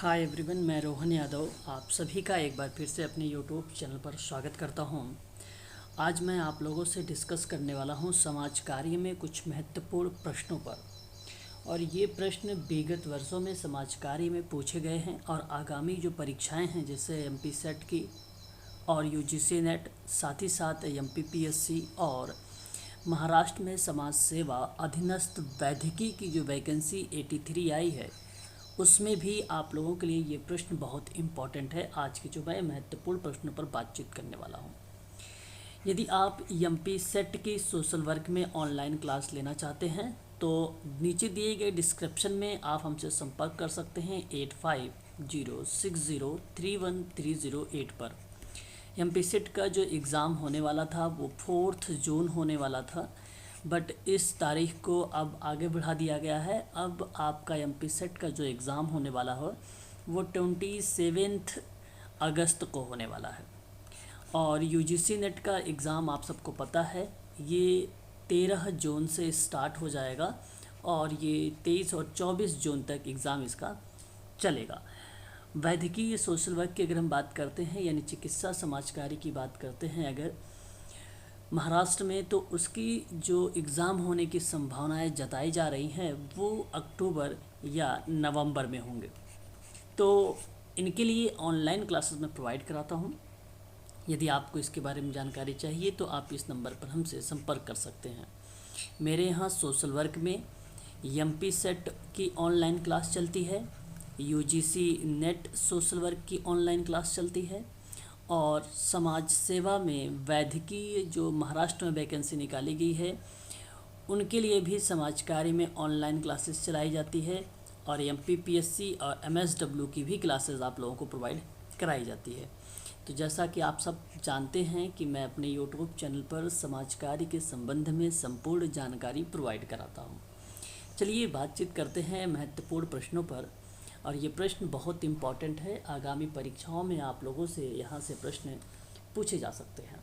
Hi everyone, मैं रोहन यादव आप सभी का एक बार फिर से अपने यूट्यूब चैनल पर स्वागत करता हूं। आज मैं आप लोगों से डिस्कस करने वाला हूं समाज कार्य में कुछ महत्वपूर्ण प्रश्नों पर। और ये प्रश्न विगत वर्षों में समाज कार्य में पूछे गए हैं और आगामी जो परीक्षाएं हैं जैसे एमपी सेट की और यूजीसी नेट, साथ ही साथ एमपीपीएससी और महाराष्ट्र में समाज सेवा अधीनस्थ वैद्यकीय की जो वैकेंसी 83 आई है उसमें भी आप लोगों के लिए ये प्रश्न बहुत इम्पॉर्टेंट है। आज के जो मैं महत्वपूर्ण प्रश्नों पर बातचीत करने वाला हूँ। यदि आप एमपी सेट की सोशल वर्क में ऑनलाइन क्लास लेना चाहते हैं तो नीचे दिए गए डिस्क्रिप्शन में आप हमसे संपर्क कर सकते हैं 8506031308 पर। एमपी सेट का जो एग्ज़ाम होने वाला था वो 4 जून होने वाला था, बट इस तारीख को अब आगे बढ़ा दिया गया है। अब आपका एमपी सेट का जो एग्ज़ाम होने वाला हो वो 27 अगस्त को होने वाला है। और यूजीसी नेट का एग्ज़ाम आप सबको पता है ये 13 जून से स्टार्ट हो जाएगा और ये 23 और 24 जून तक एग्ज़ाम इसका चलेगा। वैद्यकीय सोशल वर्क की अगर हम बात करते हैं यानी चिकित्सा समाज कार्य की बात करते हैं अगर महाराष्ट्र में, तो उसकी जो एग्ज़ाम होने की संभावनाएं जताई जा रही हैं वो अक्टूबर या नवंबर में होंगे। तो इनके लिए ऑनलाइन क्लासेस मैं प्रोवाइड कराता हूं। यदि आपको इसके बारे में जानकारी चाहिए तो आप इस नंबर पर हमसे संपर्क कर सकते हैं। मेरे यहाँ सोशल वर्क में एमपी सेट की ऑनलाइन क्लास चलती है, यूजीसी नेट सोशल वर्क की ऑनलाइन क्लास चलती है और समाज सेवा में वैद्यकीय जो महाराष्ट्र में वैकेंसी निकाली गई है उनके लिए भी समाज कार्य में ऑनलाइन क्लासेस चलाई जाती है और एमपीपीएससी और एमएसडब्ल्यू की भी क्लासेस आप लोगों को प्रोवाइड कराई जाती है। तो जैसा कि आप सब जानते हैं कि मैं अपने यूट्यूब चैनल पर समाज कार्य के संबंध में संपूर्ण जानकारी प्रोवाइड कराता हूँ। चलिए बातचीत करते हैं महत्वपूर्ण प्रश्नों पर। और ये प्रश्न बहुत इम्पॉर्टेंट है, आगामी परीक्षाओं में आप लोगों से यहाँ से प्रश्न पूछे जा सकते हैं।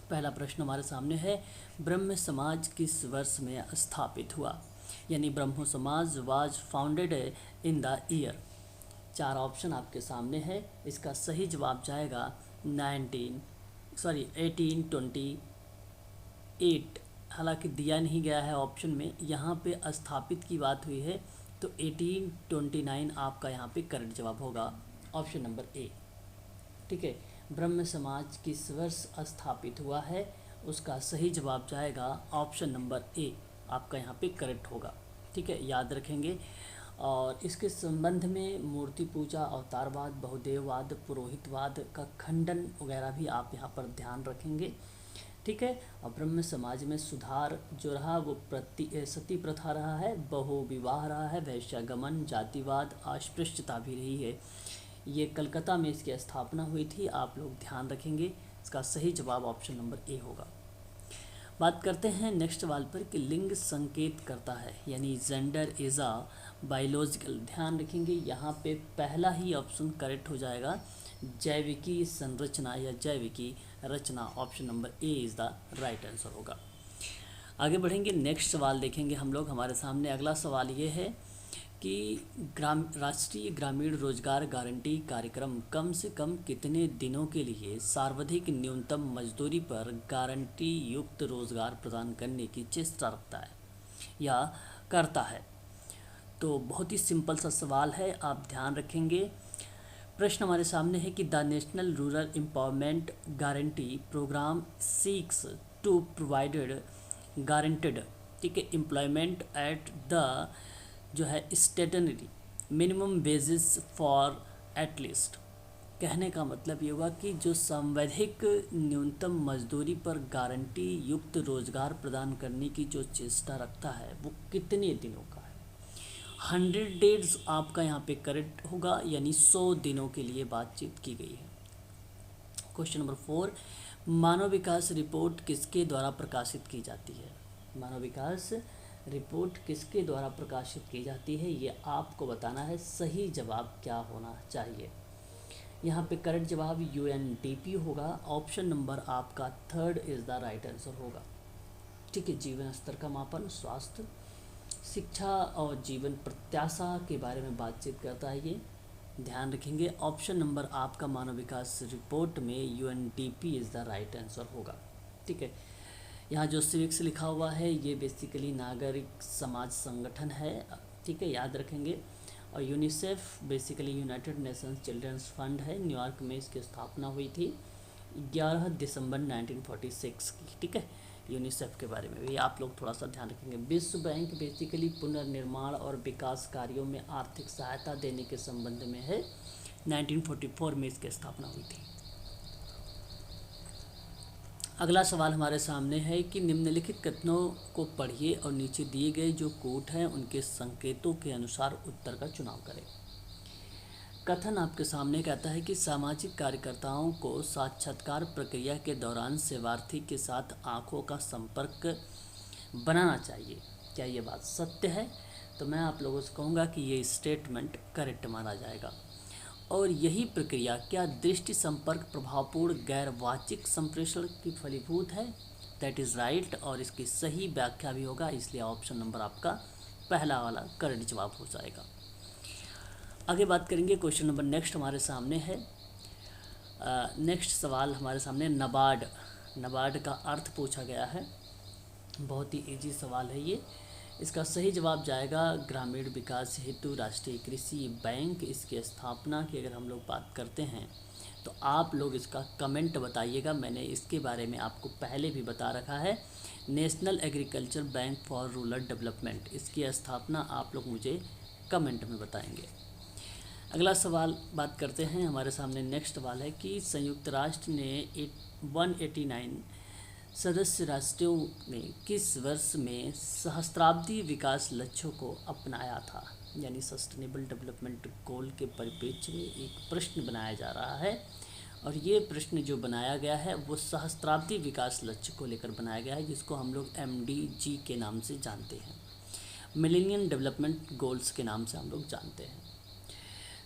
पहला प्रश्न हमारे सामने है, ब्रह्म समाज किस वर्ष में स्थापित हुआ? यानी ब्रह्मो समाज was founded in the year. 4 option आपके सामने है, इसका सही जवाब जाएगा 1828। हालांकि दिया नहीं गया है ऑप्शन में, यहाँ पे स्थापित की बात हुई है तो 1829 आपका यहाँ पे करेक्ट जवाब होगा, ऑप्शन नंबर ए। ठीक है, ब्रह्म समाज किस वर्ष स्थापित हुआ है उसका सही जवाब जाएगा ऑप्शन नंबर ए, आपका यहाँ पे करेक्ट होगा। ठीक है, याद रखेंगे। और इसके संबंध में मूर्ति पूजा, अवतारवाद, बहुदेववाद, पुरोहितवाद का खंडन वगैरह भी आप यहाँ पर ध्यान रखेंगे। ठीक है, और ब्रह्म समाज में सुधार जो रहा वो सती प्रथा रहा है, बहु विवाह रहा है, वैश्यागमन, जातिवाद, अस्पृश्यता भी रही है। ये कलकत्ता में इसकी स्थापना हुई थी, आप लोग ध्यान रखेंगे। इसका सही जवाब ऑप्शन नंबर ए होगा। बात करते हैं नेक्स्ट सवाल पर कि लिंग संकेत करता है यानी जेंडर इज अ बायोलॉजिकल। ध्यान रखेंगे यहाँ पे पहला ही ऑप्शन करेक्ट हो जाएगा, जैविकी संरचना या जैविकी रचना, option number A is the right answer होगा। आगे बढ़ेंगे, नेक्स्ट सवाल देखेंगे हम लोग। हमारे सामने अगला सवाल ये है कि राष्ट्रीय ग्रामीण रोजगार गारंटी कार्यक्रम कम से कम कितने दिनों के लिए सर्वाधिक न्यूनतम मजदूरी पर गारंटी युक्त रोजगार प्रदान करने की चेष्टा रखता है या करता है? तो बहुत ही सिंपल सा सवाल है, आप ध्यान रखेंगे। प्रश्न हमारे सामने है कि the national rural empowerment guarantee programme seeks to provided guaranteed, ठीक है, एम्प्लॉयमेंट एट द जो है statutory minimum wages for at least. कहने का मतलब ये हुआ कि जो संवैधानिक न्यूनतम मजदूरी पर गारंटी युक्त रोजगार प्रदान करने की जो चेष्टा रखता है वो कितने दिनों का है? 100 डेज आपका यहाँ पे करेक्ट होगा, यानी 100 दिनों के लिए बातचीत की गई है। क्वेश्चन नंबर 4, मानव विकास रिपोर्ट किसके द्वारा प्रकाशित की जाती है? मानव विकास रिपोर्ट किसके द्वारा प्रकाशित की जाती है ये आपको बताना है। सही जवाब क्या होना चाहिए? यहाँ पे करेक्ट जवाब यूएनडीपी होगा, ऑप्शन नंबर आपका 3 इज़ द राइट आंसर होगा। ठीक है, जीवन स्तर का मापन, स्वास्थ्य, शिक्षा और जीवन प्रत्याशा के बारे में बातचीत करता है ये। ध्यान रखेंगे ऑप्शन नंबर आपका मानव विकास रिपोर्ट में UNDP is the right answer होगा। ठीक है, यहाँ जो सिविक्स लिखा हुआ है ये बेसिकली नागरिक समाज संगठन है। ठीक है, याद रखेंगे। और UNICEF basically United Nations children's fund है, न्यूयॉर्क में इसकी स्थापना हुई थी 11 दिसंबर 1946 की। ठीक है, यूनिसेफ के बारे में भी आप लोग थोड़ा सा ध्यान रखेंगे। विश्व बैंक बेसिकली पुनर्निर्माण और विकास कार्यों में आर्थिक सहायता देने के संबंध में है, 1944 में इसकी स्थापना हुई थी। अगला सवाल हमारे सामने है कि निम्नलिखित कथनों को पढ़िए और नीचे दिए गए जो कोट हैं उनके संकेतों के अनुसार उत्तर का चुनाव करें। कथन आपके सामने कहता है कि सामाजिक कार्यकर्ताओं को साक्षात्कार प्रक्रिया के दौरान सेवार्थी के साथ आंखों का संपर्क बनाना चाहिए। क्या ये बात सत्य है? तो मैं आप लोगों से कहूँगा कि ये स्टेटमेंट करेक्ट माना जाएगा। और यही प्रक्रिया क्या दृष्टि संपर्क प्रभावपूर्ण गैर वाचिक संप्रेषण की फलीभूत है? दैट इज़ राइट, और इसकी सही व्याख्या भी होगा, इसलिए ऑप्शन नंबर आपका पहला वाला करेक्ट जवाब हो जाएगा। आगे बात करेंगे क्वेश्चन नंबर नेक्स्ट हमारे सामने है। नेक्स्ट सवाल हमारे सामने नबार्ड का अर्थ पूछा गया है। बहुत ही इजी सवाल है ये। इसका सही जवाब जाएगा ग्रामीण विकास हेतु राष्ट्रीय कृषि बैंक। इसकी स्थापना की अगर हम लोग बात करते हैं तो आप लोग इसका कमेंट बताइएगा। मैंने इसके बारे में आपको पहले भी बता रखा है, national agriculture bank for rural development. इसकी स्थापना आप लोग मुझे कमेंट में बताएंगे। अगला सवाल बात करते हैं, हमारे सामने नेक्स्ट सवाल है कि संयुक्त राष्ट्र ने 189 सदस्य राष्ट्रों ने किस वर्ष में सहस्त्राब्दी विकास लक्ष्यों को अपनाया था? यानी सस्टेनेबल डेवलपमेंट गोल के परिप्रेक्ष्य में एक प्रश्न बनाया जा रहा है, और ये प्रश्न जो बनाया गया है वो सहस्त्राब्दी विकास लक्ष्य को लेकर बनाया गया है, जिसको हम लोग MDG के नाम से जानते हैं, मिलेनियम डेवलपमेंट गोल्स के नाम से हम लोग जानते हैं।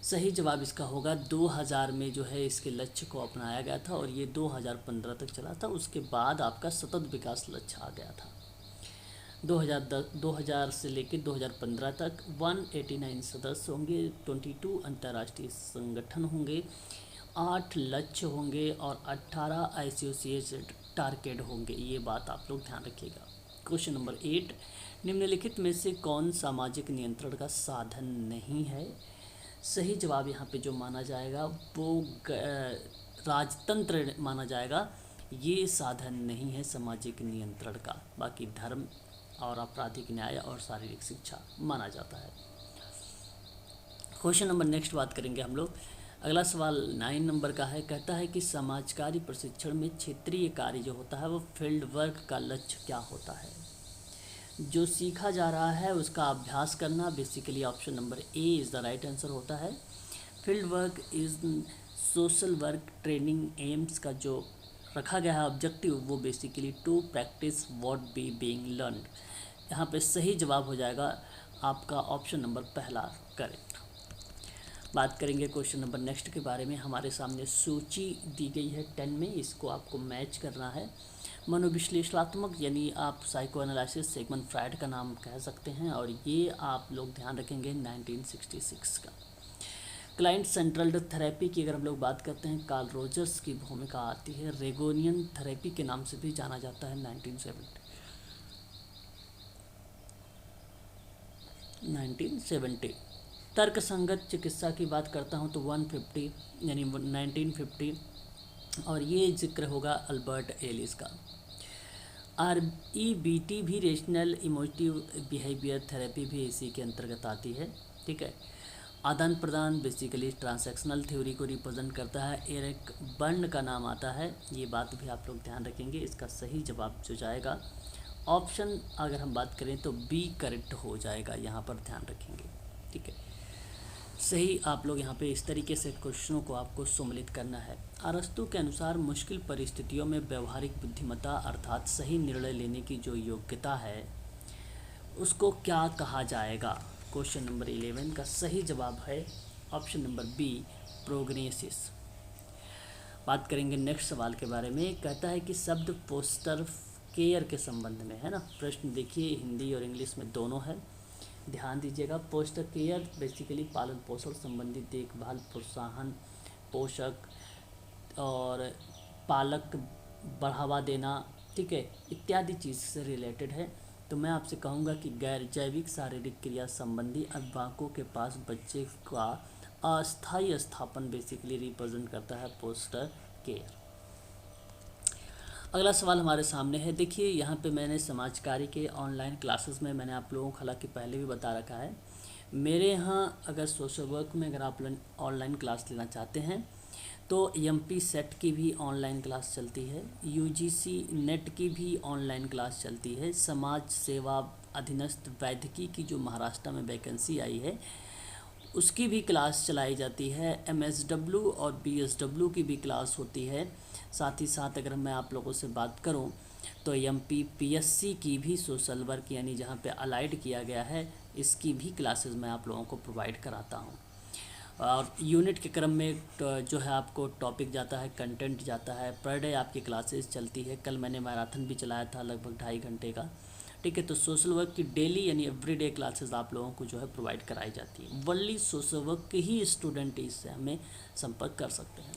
सही जवाब इसका होगा 2000 में जो है इसके लक्ष्य को अपनाया गया था, और ये 2015 तक चला था। उसके बाद आपका सतत विकास लक्ष्य आ गया था। 2000 से लेकर 2015 तक 189 सदस्य होंगे, 22 अंतर्राष्ट्रीय संगठन होंगे, 8 लक्ष्य होंगे और 18 एसोसिएटेड टारगेट होंगे। ये बात आप लोग ध्यान रखिएगा। क्वेश्चन नंबर 8, निम्नलिखित में से कौन सामाजिक नियंत्रण का साधन नहीं है? सही जवाब यहाँ पे जो माना जाएगा वो राजतंत्र माना जाएगा। ये साधन नहीं है सामाजिक नियंत्रण का, बाकी धर्म और आपराधिक न्याय और शारीरिक शिक्षा माना जाता है। क्वेश्चन नंबर नेक्स्ट बात करेंगे हम लोग। अगला सवाल 9 नंबर का है, कहता है कि समाजकारी प्रशिक्षण में क्षेत्रीय कार्य जो होता है वो फील्ड वर्क का लक्ष्य क्या होता है? जो सीखा जा रहा है उसका अभ्यास करना, basically option number A is the right answer होता है। Field work is social work training aims का जो रखा गया है ऑब्जेक्टिव, वो basically to practise what be being learned. यहाँ पे सही जवाब हो जाएगा आपका ऑप्शन नंबर पहला करेक्ट। बात करेंगे क्वेश्चन नंबर नेक्स्ट के बारे में। हमारे सामने सूची दी गई है 10 में, इसको आपको मैच करना है। मनोविश्लेषणात्मक यानी आप साइको एनालिसिस सिगमंड फ्रायड का नाम कह सकते हैं, और ये आप लोग ध्यान रखेंगे 1966 का। क्लाइंट सेंट्रल्ड थेरेपी की अगर हम लोग बात करते हैं, कार्ल रोजर्स की भूमिका आती है। रेगोनियन थेरेपी के नाम से भी जाना जाता है 1970। तर्क संगत चिकित्सा की बात करता हूँ तो 150 यानी 1950, और ये जिक्र होगा अल्बर्ट एलिस का। REBT भी रेशनल इमोटिव बिहेवियर थेरेपी भी इसी के अंतर्गत आती है। ठीक है, आदान प्रदान बेसिकली ट्रांसैक्शनल थ्योरी को रिप्रेजेंट करता है। एरिक बर्न का नाम आता है, ये बात भी आप लोग ध्यान रखेंगे। इसका सही जवाब जो जाएगा ऑप्शन अगर हम बात करें तो बी करेक्ट हो जाएगा, यहाँ पर ध्यान रखेंगे। ठीक है, सही आप लोग यहाँ पे इस तरीके से क्वेश्चनों को आपको सम्मिलित करना है। अरस्तु के अनुसार मुश्किल परिस्थितियों में व्यवहारिक बुद्धिमत्ता अर्थात सही निर्णय लेने की जो योग्यता है उसको क्या कहा जाएगा? क्वेश्चन नंबर 11 का सही जवाब है ऑप्शन नंबर बी प्रोग्नोसिस। बात करेंगे नेक्स्ट सवाल के बारे में। कहता है कि शब्द फोस्टर केयर के संबंध में है ना, प्रश्न देखिए हिंदी और इंग्लिश में दोनों है। ध्यान दीजिएगा। फोस्टर केयर बेसिकली पालन पोषण संबंधी देखभाल, प्रोत्साहन, पोषक और पालक बढ़ावा देना, ठीक है, इत्यादि चीज़ से रिलेटेड है। तो मैं आपसे कहूँगा कि गैर जैविक शारीरिक क्रिया संबंधी अभिभावकों के पास बच्चे का अस्थायी स्थापन बेसिकली रिप्रेजेंट करता है फोस्टर केयर। अगला सवाल हमारे सामने है। देखिए यहाँ पे मैंने समाज कार्य के ऑनलाइन क्लासेस में मैंने आप लोगों को हालांकि पहले भी बता रखा है, मेरे यहाँ अगर सोशल वर्क में अगर आप ऑनलाइन क्लास लेना चाहते हैं तो एमपी सेट की भी ऑनलाइन क्लास चलती है, यूजीसी नेट की भी ऑनलाइन क्लास चलती है, समाज सेवा अधीनस्थ वैद्यकी की जो महाराष्ट्र में वैकेंसी आई है उसकी भी क्लास चलाई जाती है, एमएसडब्ल्यू और बीएसडब्ल्यू की भी क्लास होती है। साथ ही साथ अगर मैं आप लोगों से बात करूं तो एमपीपीएससी की भी सोशल वर्क यानी जहां पे अलाइड किया गया है इसकी भी क्लासेस मैं आप लोगों को प्रोवाइड कराता हूं। और यूनिट के क्रम में जो है आपको टॉपिक जाता है, कंटेंट जाता है, पर डे आपकी क्लासेस चलती है। कल मैंने मैराथन भी चलाया था लगभग 2.5 घंटे का, ठीक है। तो सोशल वर्क की डेली यानी एवरीडे क्लासेस आप लोगों को जो है प्रोवाइड कराई जाती है। वनली सोशल वर्क के ही स्टूडेंट इससे हमें संपर्क कर सकते हैं,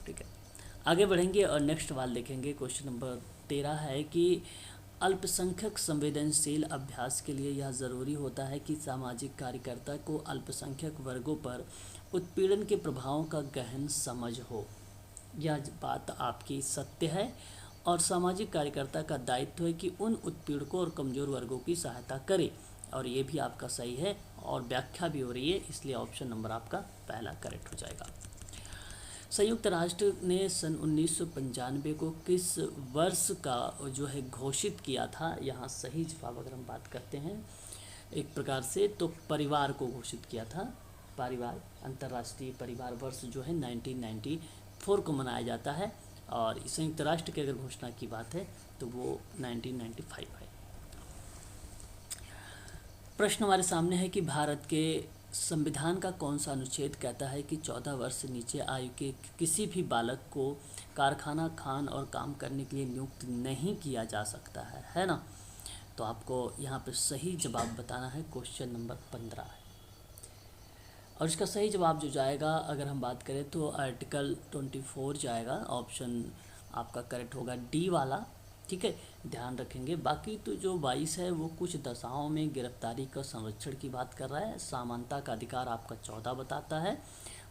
ठीक है। आगे बढ़ेंगे और नेक्स्ट सवाल देखेंगे। क्वेश्चन नंबर 13 है कि अल्पसंख्यक संवेदनशील अभ्यास के लिए यह ज़रूरी होता है कि सामाजिक कार्यकर्ता को अल्पसंख्यक वर्गों पर उत्पीड़न के प्रभावों का गहन समझ हो। यह बात आपकी सत्य है और सामाजिक कार्यकर्ता का दायित्व है कि उन उत्पीड़कों और कमज़ोर वर्गों की सहायता करे, और ये भी आपका सही है और व्याख्या भी हो रही है, इसलिए ऑप्शन नंबर आपका पहला करेक्ट हो जाएगा। संयुक्त राष्ट्र ने सन 1995 को किस वर्ष का जो है घोषित किया था? यहाँ सही जवाब अगर हम बात करते हैं एक प्रकार से तो परिवार को घोषित किया था। परिवार अंतर्राष्ट्रीय परिवार वर्ष जो है 1994 को मनाया जाता है, और संयुक्त राष्ट्र की अगर घोषणा की बात है तो वो 1995 है। प्रश्न हमारे सामने है कि भारत के संविधान का कौन सा अनुच्छेद कहता है कि 14 वर्ष से नीचे आयु के किसी भी बालक को कारखाना, खान और काम करने के लिए नियुक्त नहीं किया जा सकता है ना? तो आपको यहाँ पे सही जवाब बताना है। क्वेश्चन नंबर 15 है और इसका सही जवाब जो जाएगा अगर हम बात करें तो आर्टिकल 24 जाएगा। ऑप्शन आपका करेक्ट होगा डी वाला, ठीक है, ध्यान रखेंगे। बाकी तो जो 22 है वो कुछ दशाओं में गिरफ्तारी का संरक्षण की बात कर रहा है। समानता का अधिकार आपका 14 बताता है।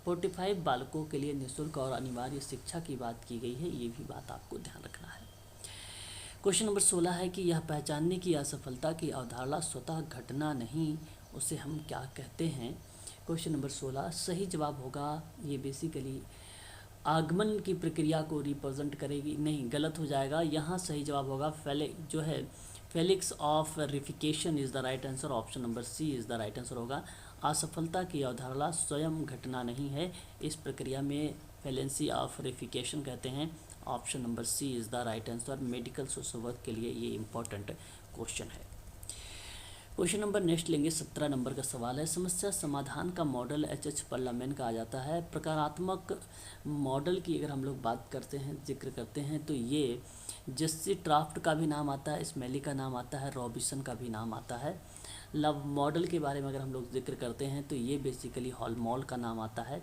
45 बालकों के लिए निःशुल्क और अनिवार्य शिक्षा की बात की गई है, ये भी बात आपको ध्यान रखना है। क्वेश्चन नंबर 16 है कि यह पहचानने की असफलता की अवधारणा स्वतः घटना नहीं, उसे हम क्या कहते हैं? क्वेश्चन नंबर 16 सही जवाब होगा ये बेसिकली आगमन की प्रक्रिया को रिप्रेजेंट करेगी, नहीं गलत हो जाएगा। यहाँ सही जवाब होगा fallacies of reification is the right answer. Option number C is the right answer होगा। असफलता की अवधारणा स्वयं घटना नहीं है, इस प्रक्रिया में फेलेंसी ऑफ रिफिकेशन कहते हैं। Option number C is the right answer. Medical social work के लिए ये इंपॉर्टेंट क्वेश्चन है। क्वेश्चन नंबर नेक्स्ट लेंगे। 17 नंबर का सवाल है, समस्या समाधान का मॉडल एच पर्लामेन कहा जाता है। प्रकारात्मक मॉडल की अगर हम लोग बात करते हैं, जिक्र करते हैं, तो ये जस्सी ट्राफ्ट का भी नाम आता है, स्मेली का नाम आता है, रॉबिसन का भी नाम आता है। लव मॉडल के बारे में अगर हम लोग जिक्र करते हैं तो ये बेसिकली हॉलमॉल का नाम आता है।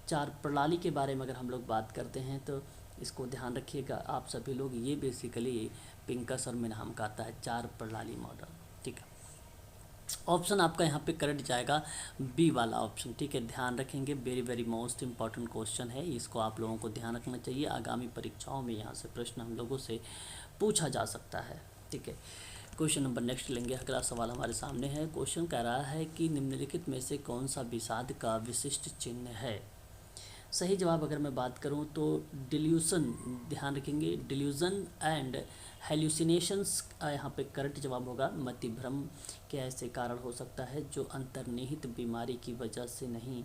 चार प्रणाली के बारे में अगर हम लोग बात करते हैं तो इसको ध्यान रखिएगा आप सभी लोग, ये बेसिकली पिंकस और मिनहाम का आता है, चार प्रणाली मॉडल, ठीक है। ऑप्शन आपका यहाँ पे करेक्ट जाएगा बी वाला ऑप्शन, ठीक है, ध्यान रखेंगे। Very very most important question है, इसको आप लोगों को ध्यान रखना चाहिए। आगामी परीक्षाओं में यहाँ से प्रश्न हम लोगों से पूछा जा सकता है, ठीक है। क्वेश्चन नंबर नेक्स्ट लेंगे। अगला सवाल हमारे सामने है। क्वेश्चन कह रहा है कि निम्नलिखित में से कौन सा विषाद का विशिष्ट चिन्ह है? सही जवाब अगर मैं बात करूं तो डिल्यूशन, ध्यान रखेंगे, डिल्यूजन एंड हेल्यूसिनेशंस यहाँ पे करेक्ट जवाब होगा। मति भ्रम के ऐसे कारण हो सकता है जो अंतर्निहित बीमारी की वजह से नहीं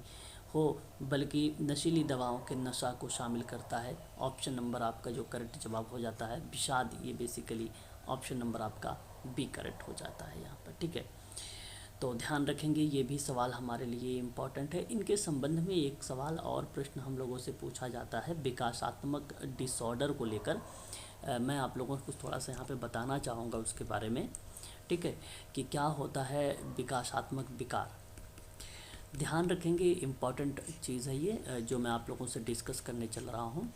हो बल्कि नशीली दवाओं के नशा को शामिल करता है। ऑप्शन नंबर आपका जो करेक्ट जवाब हो जाता है विषाद, ये बेसिकली ऑप्शन नंबर आपका बी करेक्ट हो जाता है यहाँ पर, ठीक है। तो ध्यान रखेंगे, ये भी सवाल हमारे लिए इम्पॉर्टेंट है। इनके संबंध में एक सवाल और प्रश्न हम लोगों से पूछा जाता है विकासात्मक डिसऑर्डर को लेकर। मैं आप लोगों को थोड़ा सा यहाँ पे बताना चाहूँगा उसके बारे में, ठीक है, कि क्या होता है विकासात्मक विकार। ध्यान रखेंगे, इम्पॉर्टेंट चीज़ है ये जो मैं आप लोगों से डिस्कस करने चल रहा हूँ।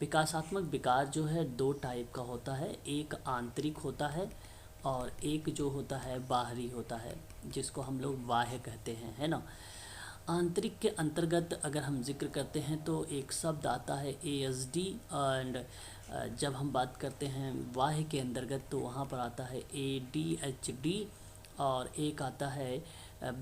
विकासात्मक विकार जो है दो टाइप का होता है, एक आंतरिक होता है और एक जो होता है बाहरी होता है, जिसको हम लोग बाह्य कहते हैं, है ना। आंतरिक के अंतर्गत अगर हम जिक्र करते हैं तो एक शब्द आता है ASD, एंड जब हम बात करते हैं बाह्य के अंतर्गत तो वहाँ पर आता है ADHD, और एक आता है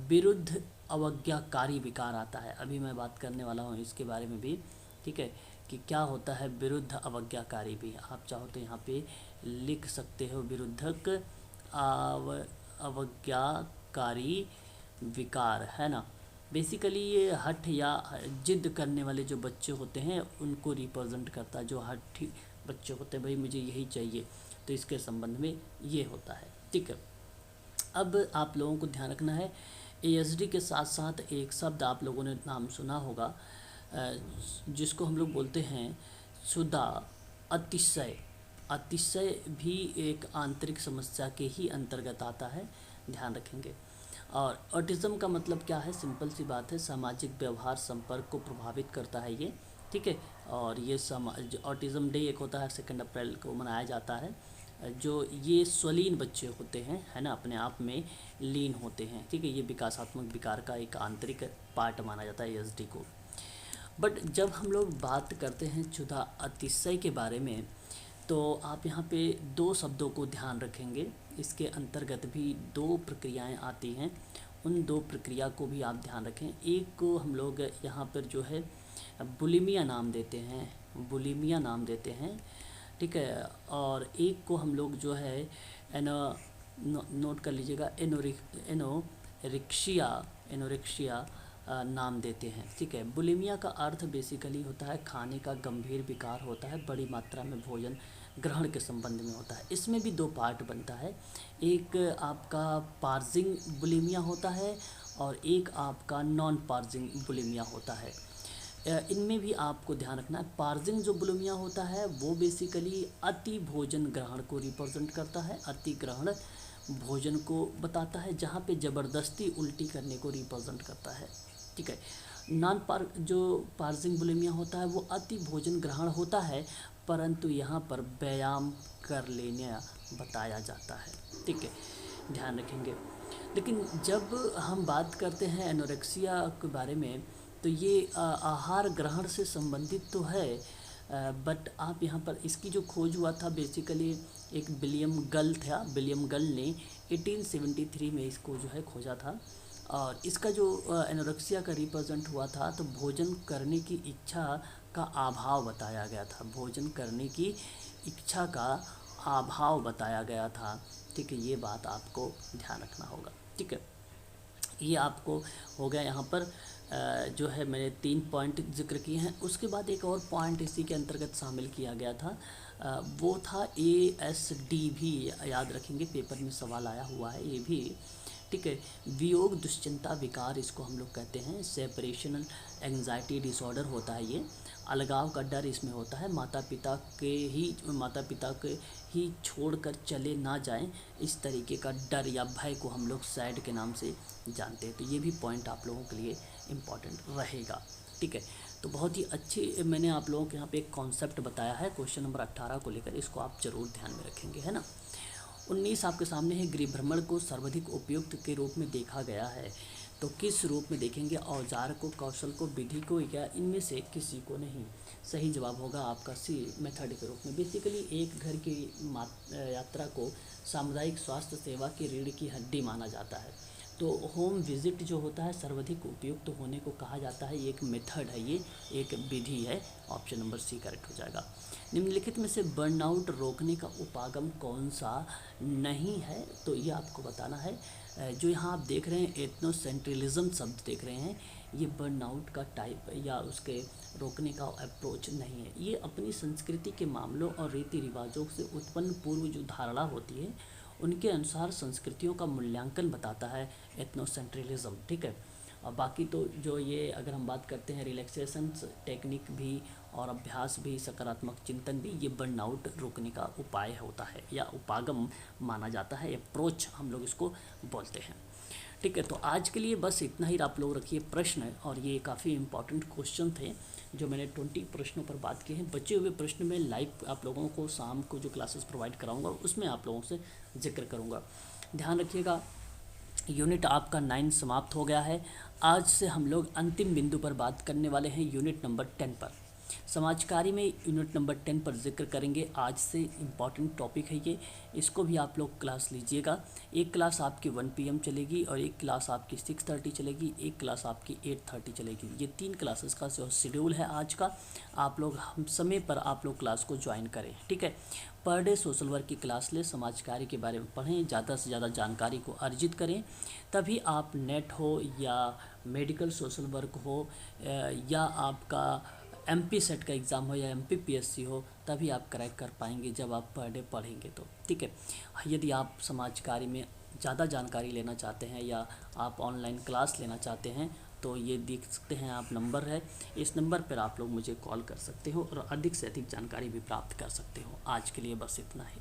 विरुद्ध अवज्ञाकारी विकार आता है। अभी मैं बात करने वाला हूँ इसके बारे में भी, ठीक है, कि क्या होता है विरुद्ध अवज्ञाकारी भी। आप चाहो तो यहाँ पे लिख सकते हो विरुद्धक अवज्ञाकारी विकार, है ना। बेसिकली ये हठ या जिद करने वाले जो बच्चे होते हैं उनको रिप्रेजेंट करता है, जो हठी बच्चे होते हैं, भाई मुझे यही चाहिए, तो इसके संबंध में ये होता है, ठीक है। अब आप लोगों को ध्यान रखना है, ASD के साथ साथ एक शब्द आप लोगों ने नाम सुना होगा जिसको हम लोग बोलते हैं क्षुधा, अतिशय। अतिशय भी एक आंतरिक समस्या के ही अंतर्गत आता है, ध्यान रखेंगे। और ऑटिज़म का मतलब क्या है, सिंपल सी बात है, सामाजिक व्यवहार संपर्क को प्रभावित करता है ये, ठीक है। और ये ऑटिज़म डे एक होता है 2 अप्रैल को मनाया जाता है, जो ये स्वलीन बच्चे होते हैं, है ना, अपने आप में लीन होते हैं, ठीक है। ये विकासात्मक विकार का एक आंतरिक पार्ट माना जाता है ASD को। बट जब हम लोग बात करते हैं क्षुधा अतिशय के बारे में, तो आप यहाँ पे दो शब्दों को ध्यान रखेंगे, इसके अंतर्गत भी दो प्रक्रियाएं आती हैं, उन दो प्रक्रिया को भी आप ध्यान रखें। एक को हम लोग यहाँ पर जो है बुलिमिया नाम देते हैं, बुलिमिया नाम देते हैं, ठीक है। और एक को हम लोग जो है नोट कर लीजिएगा, एनोरेक्शिया नाम देते हैं, ठीक है। बुलिमिया का अर्थ बेसिकली होता है खाने का गंभीर विकार होता है, बड़ी मात्रा में भोजन ग्रहण के संबंध में होता है। इसमें भी दो पार्ट बनता है, एक आपका पार्जिंग बुलिमिया होता है और एक आपका नॉन पार्जिंग बुलिमिया होता है। इनमें भी आपको ध्यान रखना है, पार्जिंग जो बुलिमिया होता है वो बेसिकली अति भोजन ग्रहण को रिप्रेजेंट करता है, अति ग्रहण भोजन को बताता है, जहाँ पे ज़बरदस्ती उल्टी करने को रिप्रेजेंट करता है, ठीक है। जो पार्जिंग बुलिमिया होता है वो अति भोजन ग्रहण होता है, परंतु यहाँ पर व्यायाम कर लेने बताया जाता है, ठीक है, ध्यान रखेंगे। लेकिन जब हम बात करते हैं एनोरेक्सिया के बारे में, तो ये आहार ग्रहण से संबंधित तो है, बट आप यहाँ पर इसकी जो खोज हुआ था बेसिकली एक विलियम गल था, विलियम गल ने 1873 में इसको जो है खोजा था। और इसका जो एनोरेक्सिया का रिप्रेजेंट हुआ था, तो भोजन करने की इच्छा का अभाव बताया गया था, भोजन करने की इच्छा का अभाव बताया गया था, ठीक है। ये बात आपको ध्यान रखना होगा, ठीक है। ये आपको हो गया यहाँ पर जो है मैंने 3 पॉइंट जिक्र किए हैं। उसके बाद एक और पॉइंट इसी के अंतर्गत शामिल किया गया था, वो था ASD भी, याद रखेंगे पेपर में सवाल आया हुआ है ये भी, ठीक है। वियोग दुश्चिंता विकार इसको हम लोग कहते हैं, सेपरेशनल एंग्जाइटी डिसऑर्डर होता है ये, अलगाव का डर इसमें होता है, माता पिता के ही छोड़कर चले ना जाएं, इस तरीके का डर या भय को हम लोग सैड के नाम से जानते हैं। तो ये भी पॉइंट आप लोगों के लिए इम्पॉर्टेंट रहेगा, ठीक है। तो बहुत ही अच्छी मैंने आप लोगों के यहाँ पे एक कॉन्सेप्ट बताया है क्वेश्चन नंबर 18 को लेकर, इसको आप ज़रूर ध्यान में रखेंगे, है ना। 19 आपके सामने है, गृह भ्रमण को सर्वाधिक उपयुक्त के रूप में देखा गया है, तो किस रूप में देखेंगे, औजार को, कौशल को, विधि को, या इनमें से किसी को नहीं। सही जवाब होगा आपका C, मेथड के रूप में। बेसिकली एक घर की यात्रा को सामुदायिक स्वास्थ्य सेवा की रीढ़ की हड्डी माना जाता है, तो होम विजिट जो होता है सर्वाधिक उपयुक्त होने को कहा जाता है, ये एक मेथड है, ये एक विधि है। ऑप्शन नंबर C करेक्ट हो जाएगा। निम्नलिखित में से बर्नआउट रोकने का उपागम कौन सा नहीं है, तो ये आपको बताना है। जो यहाँ आप देख रहे हैं एथनोसेंट्रलिज्म शब्द देख रहे हैं, ये बर्नआउट का टाइप या उसके रोकने का अप्रोच नहीं है, ये अपनी संस्कृति के मामलों और रीति रिवाजों से उत्पन्न पूर्व जो धारणा होती है उनके अनुसार संस्कृतियों का मूल्यांकन बताता है एथनोसेंट्रलिज्म, ठीक है। और बाकी तो जो ये अगर हम बात करते हैं रिलैक्सेशन टेक्निक भी और अभ्यास भी, सकारात्मक चिंतन भी, ये बर्नआउट रोकने का उपाय होता है या उपागम माना जाता है, अप्रोच हम लोग इसको बोलते हैं। ठीक है, तो आज के लिए बस इतना ही आप लोग रखिए प्रश्न, और ये काफ़ी इंपॉर्टेंट क्वेश्चन थे जो मैंने 20 प्रश्नों पर बात की है। बचे हुए प्रश्न में लाइव आप लोगों को शाम को जो क्लासेस प्रोवाइड कराऊंगा उसमें आप लोगों से जिक्र करूंगा। ध्यान रखिएगा, यूनिट आपका 9 समाप्त हो गया है। आज से हम लोग अंतिम बिंदु पर बात करने वाले हैं, यूनिट नंबर 10 पर। समाज कार्य में यूनिट नंबर 10 पर जिक्र करेंगे। आज से इम्पॉर्टेंट टॉपिक है ये, इसको भी आप लोग क्लास लीजिएगा। एक क्लास आपकी 1 PM चलेगी और एक क्लास आपकी 6:30 चलेगी, एक क्लास आपकी 8:30 चलेगी। ये 3 क्लासेस का जो शेड्यूल है आज का, आप लोग हम समय पर आप लोग क्लास को ज्वाइन करें। ठीक है, पर डे सोशल वर्क की क्लास ले, समाज कार्य के बारे में पढ़ें, ज़्यादा से ज़्यादा जानकारी को अर्जित करें, तभी आप नेट हो या मेडिकल सोशल वर्क हो या आपका MP सेट का एग्ज़ाम हो या MPPSC हो, तभी आप क्रैक कर पाएंगे जब आप पर डे पढ़ेंगे तो। ठीक है, यदि आप समाज कार्य में ज़्यादा जानकारी लेना चाहते हैं या आप ऑनलाइन क्लास लेना चाहते हैं तो ये देख सकते हैं आप नंबर है, इस नंबर पर आप लोग मुझे कॉल कर सकते हो और अधिक से अधिक जानकारी भी प्राप्त कर सकते हो। आज के लिए बस इतना ही।